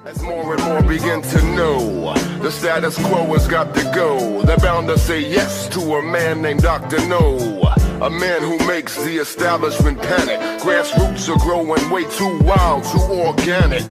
As more and more begin to know, the status quo has got to go. They're bound to say yes to a man named Dr. No, a man who makes the establishment panic. Grassroots are growing way too wild, too organic.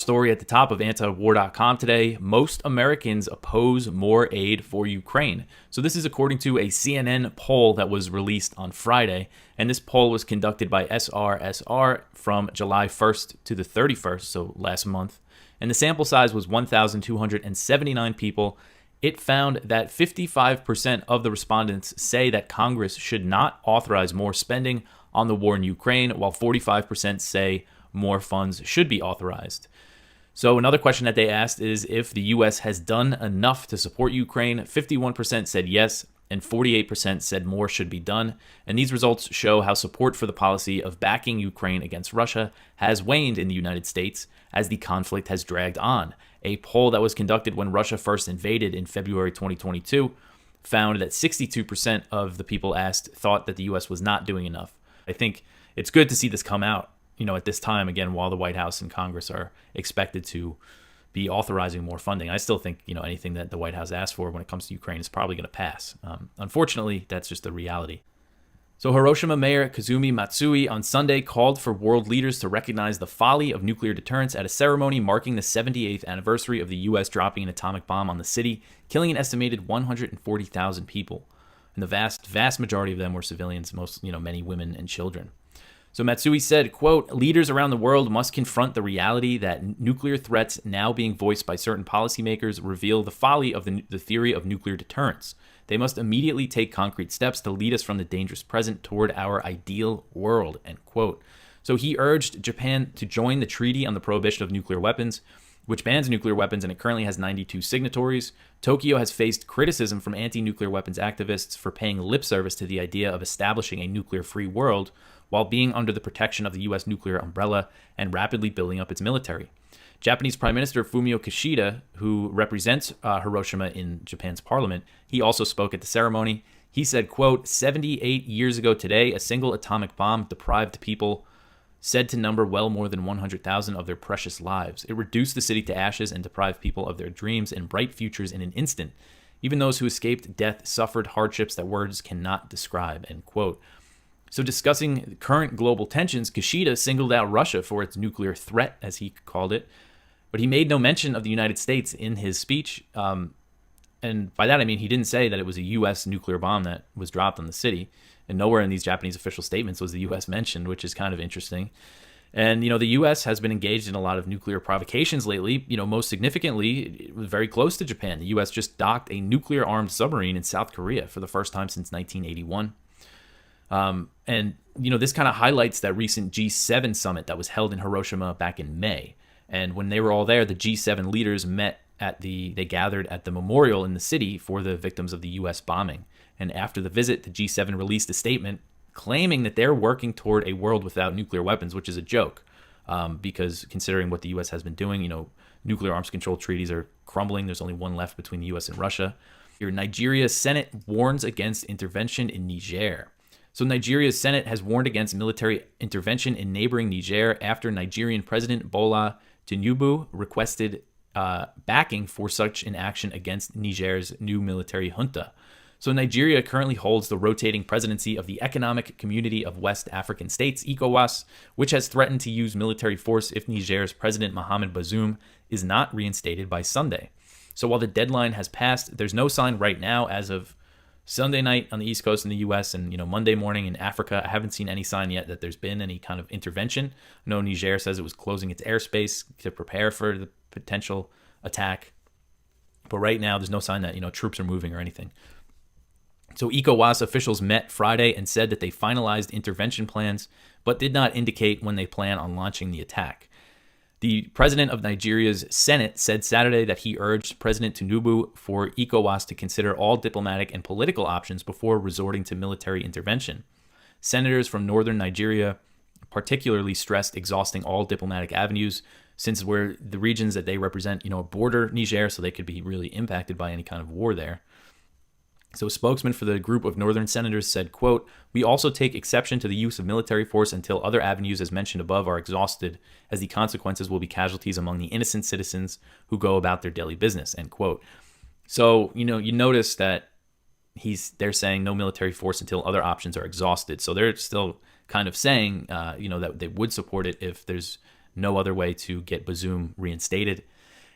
Story at the top of antiwar.com today. Most Americans oppose more aid for Ukraine. So this is according to a CNN poll that was released on Friday. And this poll was conducted by SRSR from July 1st to the 31st, so last month. And the sample size was 1,279 people. It found that 55% of the respondents say that Congress should not authorize more spending on the war in Ukraine, while 45% say more funds should be authorized. So another question that they asked is if the U.S. has done enough to support Ukraine. 51% said yes, and 48% said more should be done. And these results show how support for the policy of backing Ukraine against Russia has waned in the United States as the conflict has dragged on. A poll that was conducted when Russia first invaded in February 2022 found that 62% of the people asked thought that the U.S. was not doing enough. I think it's good to see this come out, at this time, again, while the White House and Congress are expected to be authorizing more funding. I still think, anything that the White House asks for when it comes to Ukraine is probably going to pass. Unfortunately, that's just the reality. So Hiroshima Mayor Kazumi Matsui on Sunday called for world leaders to recognize the folly of nuclear deterrence at a ceremony marking the 78th anniversary of the U.S. dropping an atomic bomb on the city, killing an estimated 140,000 people. And the vast majority of them were civilians, most, many women and children. So Matsui said, quote, "Leaders around the world must confront the reality that nuclear threats now being voiced by certain policymakers reveal the folly of the theory of nuclear deterrence. They must immediately take concrete steps to lead us from the dangerous present toward our ideal world," end quote. So he urged Japan to join the Treaty on the Prohibition of Nuclear Weapons, which bans nuclear weapons, and it currently has 92 signatories. Tokyo has faced criticism from anti-nuclear weapons activists for paying lip service to the idea of establishing a nuclear-free world while being under the protection of the U.S. nuclear umbrella and rapidly building up its military. Japanese Prime Minister Fumio Kishida, who represents Hiroshima in Japan's parliament, he also spoke at the ceremony. He said, quote, 78 years ago today, a single atomic bomb deprived people said to number well more than 100,000 of their precious lives. It reduced the city to ashes and deprived people of their dreams and bright futures in an instant. Even those who escaped death suffered hardships that words cannot describe," end quote. So discussing current global tensions, Kishida singled out Russia for its nuclear threat, as he called it, but he made no mention of the United States in his speech. And by that, I mean he didn't say that it was a U.S. nuclear bomb that was dropped on the city. And nowhere in these Japanese official statements was the U.S. mentioned, which is kind of interesting. And, the U.S. has been engaged in a lot of nuclear provocations lately. Most significantly, it was very close to Japan. The U.S. just docked a nuclear-armed submarine in South Korea for the first time since 1981. And this kind of highlights that recent G7 summit that was held in Hiroshima back in May. And when they were all there, the G7 leaders they gathered at the memorial in the city for the victims of the U.S. bombing. And after the visit, the G7 released a statement claiming that they're working toward a world without nuclear weapons, which is a joke. Because considering what the U.S. has been doing, nuclear arms control treaties are crumbling. There's only one left between the U.S. and Russia. Nigeria's Senate warns against intervention in Niger. So Nigeria's Senate has warned against military intervention in neighboring Niger after Nigerian President Bola Tinubu requested backing for such an action against Niger's new military junta. So Nigeria currently holds the rotating presidency of the Economic Community of West African States, ECOWAS, which has threatened to use military force if Niger's President Mohamed Bazoum is not reinstated by Sunday. So while the deadline has passed, there's no sign right now as of Sunday night on the East Coast in the U.S. and, Monday morning in Africa. I haven't seen any sign yet that there's been any kind of intervention. I know Niger says it was closing its airspace to prepare for the potential attack. But right now, there's no sign that, troops are moving or anything. So ECOWAS officials met Friday and said that they finalized intervention plans, but did not indicate when they plan on launching the attack. The president of Nigeria's Senate said Saturday that he urged President Tinubu for ECOWAS to consider all diplomatic and political options before resorting to military intervention. Senators from northern Nigeria particularly stressed exhausting all diplomatic avenues, since where the regions that they represent, border Niger, so they could be really impacted by any kind of war there. So a spokesman for the group of northern senators said, quote, "We also take exception to the use of military force until other avenues as mentioned above are exhausted, as the consequences will be casualties among the innocent citizens who go about their daily business," end quote. So, you notice that they're saying no military force until other options are exhausted. So they're still kind of saying, that they would support it if there's no other way to get Bazoum reinstated.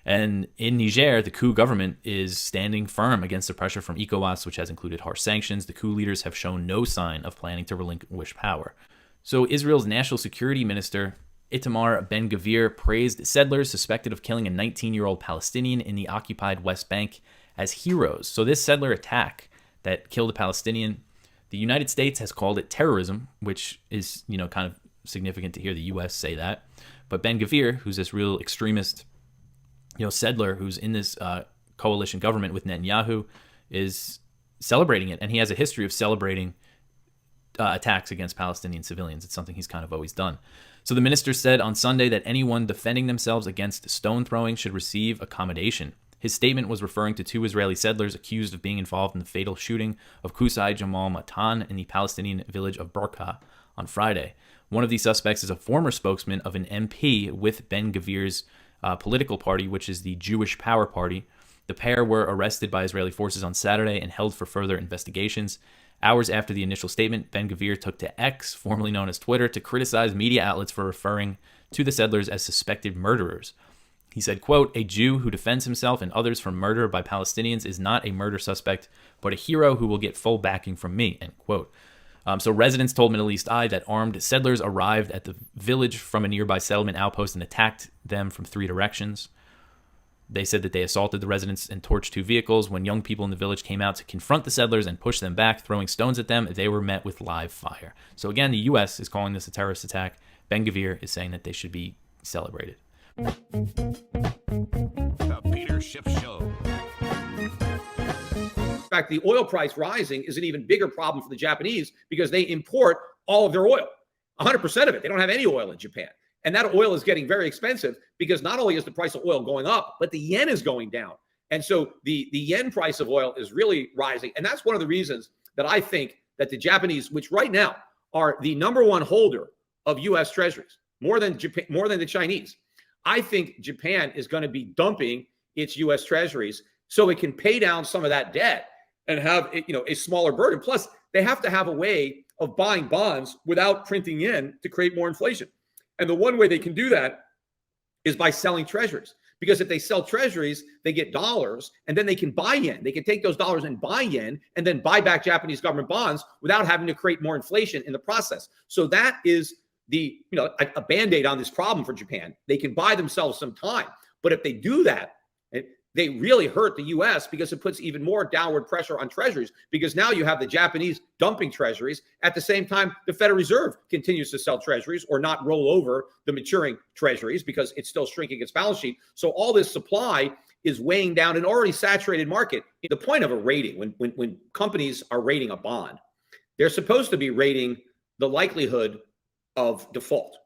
And in Niger, the coup government is standing firm against the pressure from ECOWAS, which has included harsh sanctions. The coup leaders have shown no sign of planning to relinquish power. So Israel's national security minister, Itamar Ben-Gvir, praised settlers suspected of killing a 19-year-old Palestinian in the occupied West Bank as heroes. So this settler attack that killed a Palestinian, the United States has called it terrorism, which is, kind of significant to hear the U.S. say that. But Ben-Gvir, who's this real extremist settler who's in this coalition government with Netanyahu, is celebrating it. And he has a history of celebrating attacks against Palestinian civilians. It's something he's kind of always done. So the minister said on Sunday that anyone defending themselves against stone throwing should receive accommodation. His statement was referring to 2 Israeli settlers accused of being involved in the fatal shooting of Qusay Jamal Matan in the Palestinian village of Barqa on Friday. One of these suspects is a former spokesman of an MP with Ben-Gvir's political party, which is the Jewish Power Party. The pair were arrested by Israeli forces on Saturday and held for further investigations. Hours after the initial statement, Ben-Gvir took to X, formerly known as Twitter, to criticize media outlets for referring to the settlers as suspected murderers. He said, quote, "A Jew who defends himself and others from murder by Palestinians is not a murder suspect, but a hero who will get full backing from me," end quote. So residents told Middle East Eye that armed settlers arrived at the village from a nearby settlement outpost and attacked them from 3 directions. They said that they assaulted the residents and torched 2 vehicles. When young people in the village came out to confront the settlers and push them back, throwing stones at them, they were met with live fire. So again, the U.S. is calling this a terrorist attack. Ben-Gvir is saying that they should be celebrated. The Peter Schiff Show. In fact, the oil price rising is an even bigger problem for the Japanese because they import all of their oil, 100% of it. They don't have any oil in Japan. And that oil is getting very expensive because not only is the price of oil going up, but the yen is going down. And so the yen price of oil is really rising. And that's one of the reasons that I think that the Japanese, which right now are the #1 holder of US Treasuries, more than Japan, more than the Chinese, I think Japan is going to be dumping its US Treasuries so it can pay down some of that debt and have a smaller burden. Plus, they have to have a way of buying bonds without printing yen to create more inflation. And the one way they can do that is by selling treasuries. Because if they sell treasuries, they get dollars, and then they can buy yen. They can take those dollars and buy yen, and then buy back Japanese government bonds without having to create more inflation in the process. So that is a Band-Aid on this problem for Japan. They can buy themselves some time. But if they do that, they really hurt the U.S. because it puts even more downward pressure on treasuries, because now you have the Japanese dumping treasuries. At the same time, the Federal Reserve continues to sell treasuries or not roll over the maturing treasuries because it's still shrinking its balance sheet. So all this supply is weighing down an already saturated market. The point of a rating, when companies are rating a bond, they're supposed to be rating the likelihood of default.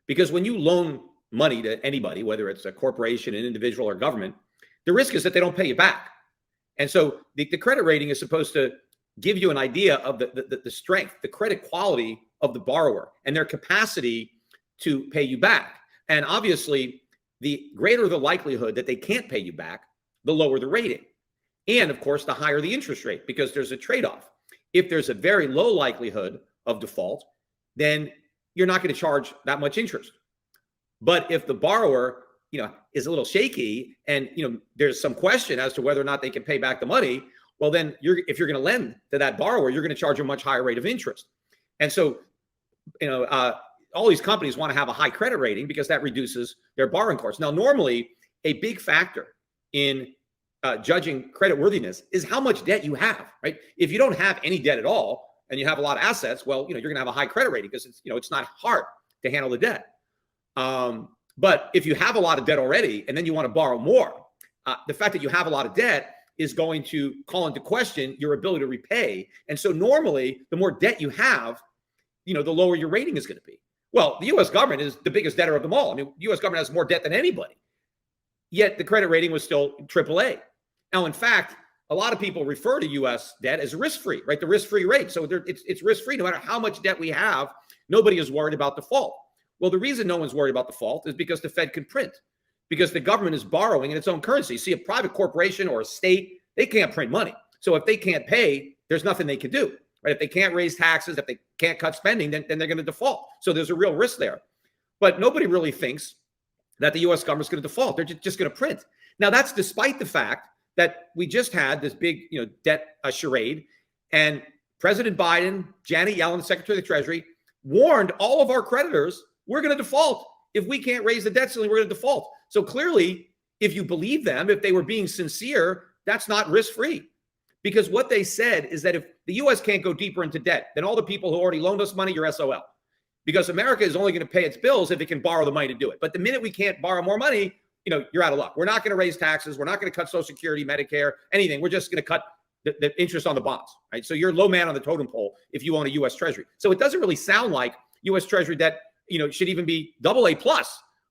Because when you loan money to anybody, whether it's a corporation, an individual, or government, the risk is that they don't pay you back. And so the credit rating is supposed to give you an idea of the strength, the credit quality of the borrower and their capacity to pay you back. And obviously, the greater the likelihood that they can't pay you back, the lower the rating. And of course, the higher the interest rate, because there's a trade-off. If there's a very low likelihood of default, then you're not going to charge that much interest. But if the borrower is a little shaky and, there's some question as to whether or not they can pay back the money, well, then if you're going to lend to that borrower, you're going to charge a much higher rate of interest. And so, all these companies want to have a high credit rating because that reduces their borrowing costs. Now, normally, a big factor in judging creditworthiness is how much debt you have, right? If you don't have any debt at all and you have a lot of assets, well, you're going to have a high credit rating because it's not hard to handle the debt. But if you have a lot of debt already and then you want to borrow more, the fact that you have a lot of debt is going to call into question your ability to repay. And so normally, the more debt you have, the lower your rating is going to be. Well, the U.S. government is the biggest debtor of them all. I mean, the U.S. government has more debt than anybody. Yet the credit rating was still AAA. Now, in fact, a lot of people refer to U.S. debt as risk-free, right? The risk-free rate. So it's risk-free. No matter how much debt we have, nobody is worried about default. Well, the reason no one's worried about default is because the Fed can print, because the government is borrowing in its own currency. See, a private corporation or a state, they can't print money. So if they can't pay, there's nothing they can do, right? If they can't raise taxes, if they can't cut spending, then they're going to default. So there's a real risk there. But nobody really thinks that the U.S. government's going to default. They're just going to print. Now, that's despite the fact that we just had this big, debt charade, and President Biden, Janet Yellen, the Secretary of the Treasury, warned all of our creditors, we're going to default. If we can't raise the debt ceiling, we're going to default. So clearly, if you believe them, if they were being sincere, that's not risk-free. Because what they said is that if the U.S. can't go deeper into debt, then all the people who already loaned us money, you're SOL. Because America is only going to pay its bills if it can borrow the money to do it. But the minute we can't borrow more money, you're out of luck. We're not going to raise taxes. We're not going to cut Social Security, Medicare, anything. We're just going to cut the interest on the bonds, right? So you're low man on the totem pole if you own a U.S. Treasury. So it doesn't really sound like U.S. Treasury debt, should even be AA+,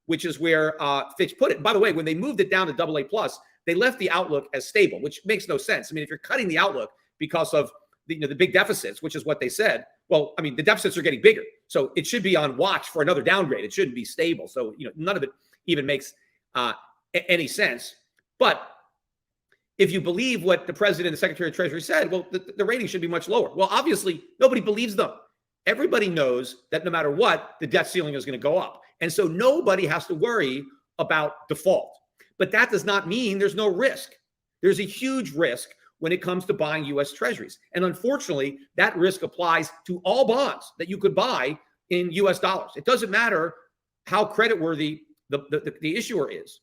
which is where Fitch put it. By the way, when they moved it down to AA+, they left the outlook as stable, which makes no sense. I mean, if you're cutting the outlook because of the big deficits, which is what they said, well, I mean, the deficits are getting bigger. So it should be on watch for another downgrade. It shouldn't be stable. So, none of it even makes any sense. But if you believe what the president and the Secretary of Treasury said, well, the rating should be much lower. Well, obviously, nobody believes them. Everybody knows that no matter what, the debt ceiling is going to go up. And so nobody has to worry about default. But that does not mean there's no risk. There's a huge risk when it comes to buying U.S. Treasuries. And unfortunately, that risk applies to all bonds that you could buy in U.S. dollars. It doesn't matter how creditworthy the issuer is.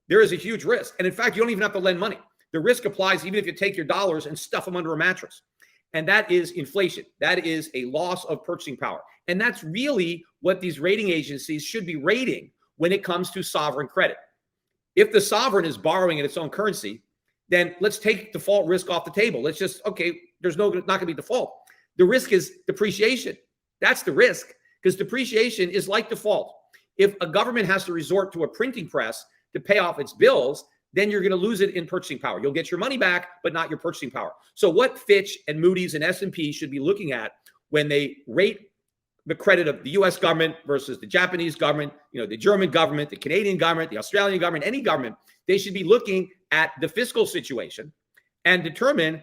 There is a huge risk. And in fact, you don't even have to lend money. The risk applies even if you take your dollars and stuff them under a mattress. And that is inflation. That is a loss of purchasing power. And that's really what these rating agencies should be rating when it comes to sovereign credit. If the sovereign is borrowing in its own currency, then let's take default risk off the table. Let's just, okay, there's not going to be default. The risk is depreciation. That's the risk, because depreciation is like default. If a government has to resort to a printing press to pay off its bills, then you're going to lose it in purchasing power. You'll get your money back, but not your purchasing power. So what Fitch and Moody's and S&P should be looking at when they rate the credit of the U.S. government versus the Japanese government, the German government, the Canadian government, the Australian government, any government, they should be looking at the fiscal situation and determine,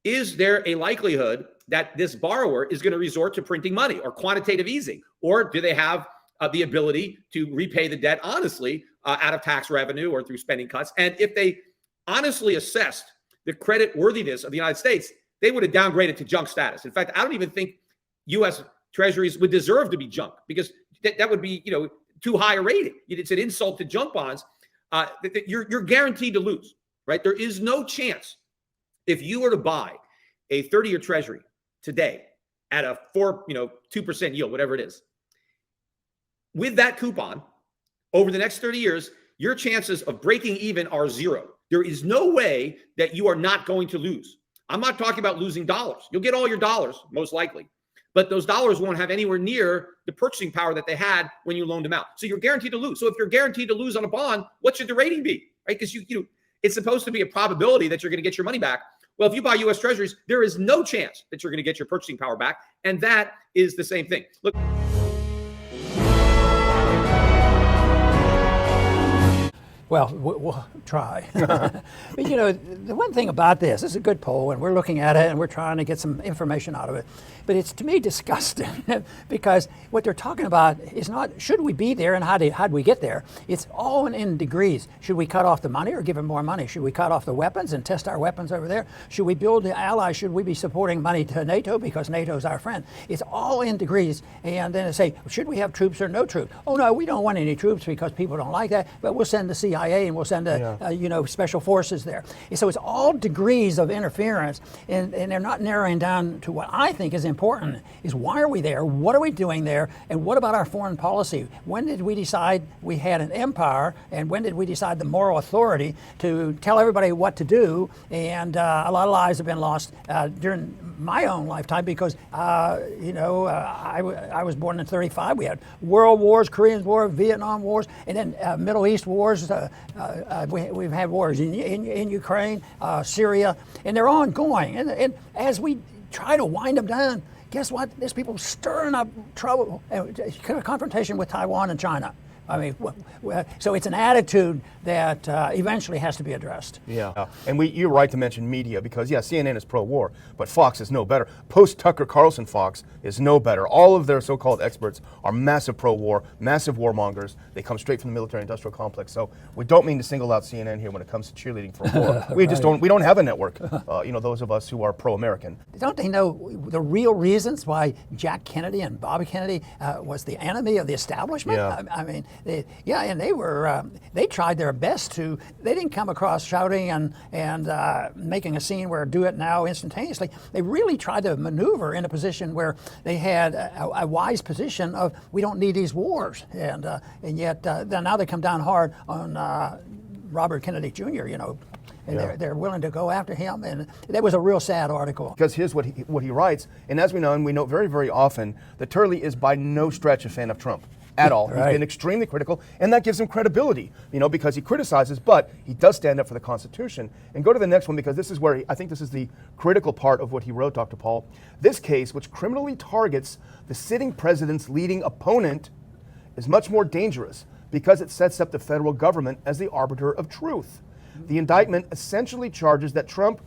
is there a likelihood that this borrower is going to resort to printing money or quantitative easing? Or do they have the ability to repay the debt honestly out of tax revenue or through spending cuts? And if they honestly assessed the credit worthiness of the United States, they would have downgraded to junk status. In fact, I don't even think U.S. Treasuries would deserve to be junk, because that would be, too high a rating. It's an insult to junk bonds. You're guaranteed to lose, right? There is no chance if you were to buy a 30-year Treasury today at a 2% yield, whatever it is. With that coupon, over the next 30 years, your chances of breaking even are zero. There is no way that you are not going to lose. I'm not talking about losing dollars. You'll get all your dollars, most likely. But those dollars won't have anywhere near the purchasing power that they had when you loaned them out. So you're guaranteed to lose. So if you're guaranteed to lose on a bond, what should the rating be? Right? Because it's supposed to be a probability that you're going to get your money back. Well, if you buy U.S. Treasuries, there is no chance that you're going to get your purchasing power back. And that is the same thing. Look. Well, we'll try. But, the one thing about this is a good poll, and we're looking at it, and we're trying to get some information out of it. But it's, to me, disgusting because what they're talking about is not, should we be there and how do we get there? It's all in degrees. Should we cut off the money or give them more money? Should we cut off the weapons and test our weapons over there? Should we build the allies? Should we be supporting money to NATO because NATO's our friend? It's all in degrees. And then they say, should we have troops or no troops? Oh, no, we don't want any troops because people don't like that, but we'll send the CIA and we'll send special forces there. And so it's all degrees of interference, and they're not narrowing down to what I think is important, is why are we there? What are we doing there? And what about our foreign policy? When did we decide we had an empire? And when did we decide the moral authority to tell everybody what to do? And a lot of lives have been lost during my own lifetime because, I was born in 1935. We had world wars, Korean War, Vietnam wars, and then Middle East wars, we've had wars in Ukraine, Syria, and they're ongoing. And as we try to wind them down, guess what? There's people stirring up trouble, confrontation with Taiwan and China. I mean, so it's an attitude that eventually has to be addressed. Yeah, and you're right to mention media because, yeah, CNN is pro-war, but Fox is no better. Post-Tucker Carlson Fox is no better. All of their so-called experts are massive pro-war, massive warmongers. They come straight from the military-industrial complex. So we don't mean to single out CNN here when it comes to cheerleading for war. We just don't. We don't have a network. Those of us who are pro-American. Don't they know the real reasons why Jack Kennedy and Bobby Kennedy was the enemy of the establishment? Yeah. I mean. And they were. They tried their best to. They didn't come across shouting and making a scene where do it now instantaneously. They really tried to maneuver in a position where they had a wise position of we don't need these wars, and yet now they come down hard on Robert Kennedy Jr. And they're willing to go after him, and that was a real sad article. Because here's what he writes, and as we know, and we know very, very often, that Turley is by no stretch a fan of Trump. At all. Right. He's been extremely critical, and that gives him credibility, because he criticizes, but he does stand up for the Constitution. And go to the next one, because this is where I think this is the critical part of what he wrote, Dr. Paul. This case, which criminally targets the sitting president's leading opponent, is much more dangerous because it sets up the federal government as the arbiter of truth. The indictment essentially charges Trump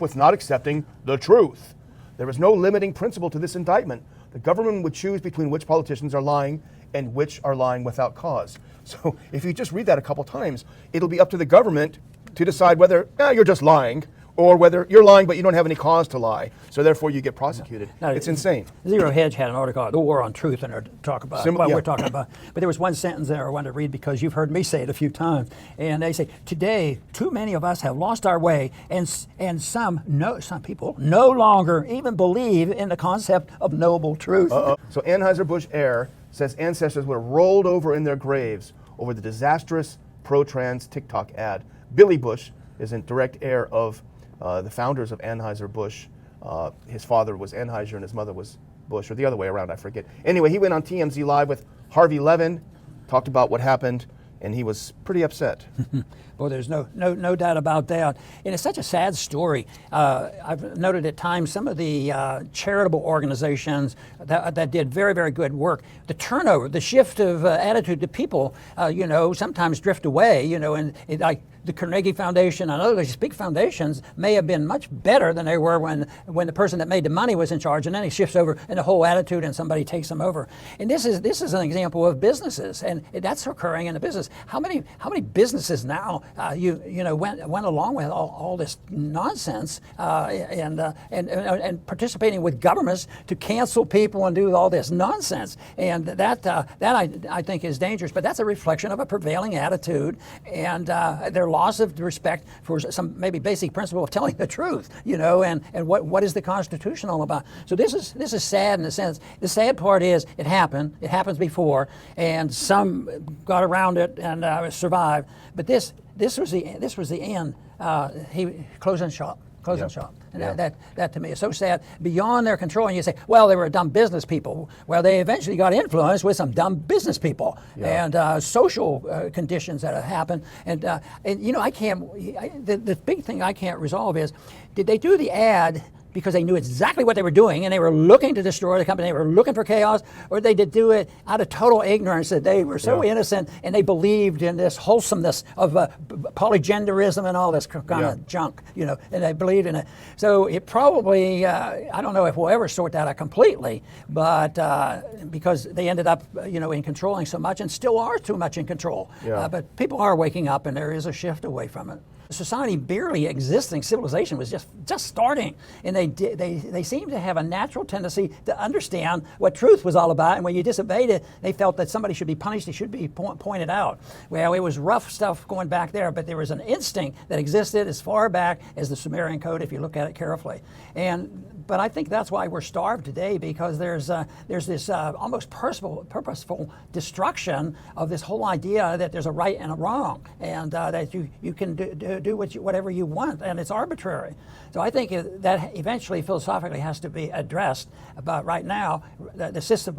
with not accepting the truth. There is no limiting principle to this indictment. The government would choose between which politicians are lying and which are lying without cause. So if you just read that a couple times, it'll be up to the government to decide whether you're just lying or whether you're lying but you don't have any cause to lie. So therefore you get prosecuted. Now, it's insane. Zero Hedge had an article on the war on truth in there to talk about we're talking about. But there was one sentence there I wanted to read because you've heard me say it a few times. And they say, today, too many of us have lost our way and some people no longer even believe in the concept of noble truth. So Anheuser-Busch heir says ancestors were rolled over in their graves over the disastrous pro-trans TikTok ad. Billy Bush is in direct heir of the founders of Anheuser-Busch. His father was Anheuser and his mother was Bush, or the other way around, I forget. Anyway, he went on TMZ Live with Harvey Levin, talked about what happened, and he was pretty upset. Well, there's no doubt about that. And it's such a sad story. I've noted at times some of the charitable organizations that did very, very good work. The turnover, the shift of attitude to people, sometimes drift away, and like the Carnegie Foundation and other big foundations may have been much better than they were when the person that made the money was in charge, and then he shifts over and the whole attitude and somebody takes them over. And this is an example of businesses, and that's occurring in the business. How many businesses now went along with all this nonsense and participating with governments to cancel people and do all this nonsense, and that I think is dangerous. But that's a reflection of a prevailing attitude and their loss of respect for some maybe basic principle of telling the truth, and what is the Constitution all about. So this is sad in a sense. The sad part is it happens before, and some got around it and survived. But this was the end. He closing shop. And that to me is so sad, beyond their control. And you say, well, they were dumb business people. Well, they eventually got influenced with some dumb business people and social conditions that have happened. And I can't. The big thing I can't resolve is, did they do the ad because they knew exactly what they were doing and they were looking to destroy the company, they were looking for chaos, or they did do it out of total ignorance that they were so innocent and they believed in this wholesomeness of polygenderism and all this kind of junk, and they believed in it. So it probably, I don't know if we'll ever sort that out completely, but because they ended up, in controlling so much and still are too much in control. But people are waking up and there is a shift away from it. Society barely existing, civilization was just starting, and they seemed to have a natural tendency to understand what truth was all about. And when you disobeyed it, they felt that somebody should be punished. It should be pointed out. Well, it was rough stuff going back there, but there was an instinct that existed as far back as the Sumerian Code, if you look at it carefully. And But I think that's why we're starved today, because there's this almost purposeful destruction of this whole idea that there's a right and a wrong, and that you can do whatever you want, and it's arbitrary. So I think that eventually philosophically has to be addressed. But right now, the system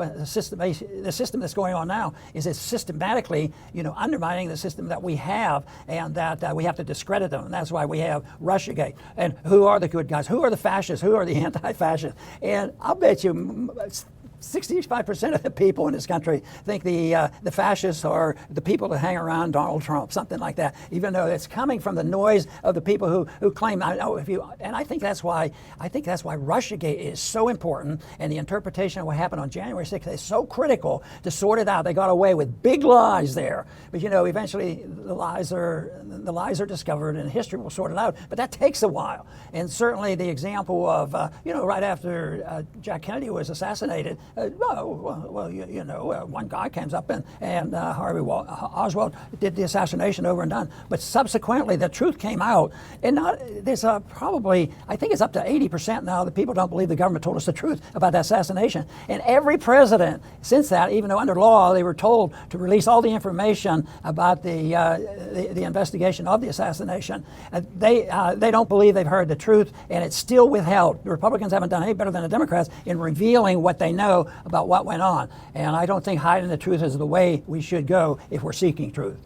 that's going on now is it's systematically, undermining the system that we have, and that we have to discredit them. And that's why we have Russiagate. And who are the good guys? Who are the fascists? Who are the anti-fascists? And I'll bet you 65% of the people in this country think the fascists are the people that hang around Donald Trump, something like that, even though it's coming from the noise of the people who claim, and I think that's why Russiagate is so important, and the interpretation of what happened on January 6th is so critical to sort it out. They got away with big lies there, but eventually the lies are discovered, and history will sort it out, but that takes a while. And certainly the example of right after Jack Kennedy was assassinated, one guy comes up and Harvey Oswald did the assassination, over and done. But subsequently, the truth came out, and there's probably, I think it's up to 80% now that people don't believe the government told us the truth about that assassination. And every president since that, even though under law they were told to release all the information about the investigation of the assassination, they don't believe they've heard the truth, and it's still withheld. The Republicans haven't done any better than the Democrats in revealing what they know about what went on. And I don't think hiding the truth is the way we should go if we're seeking truth.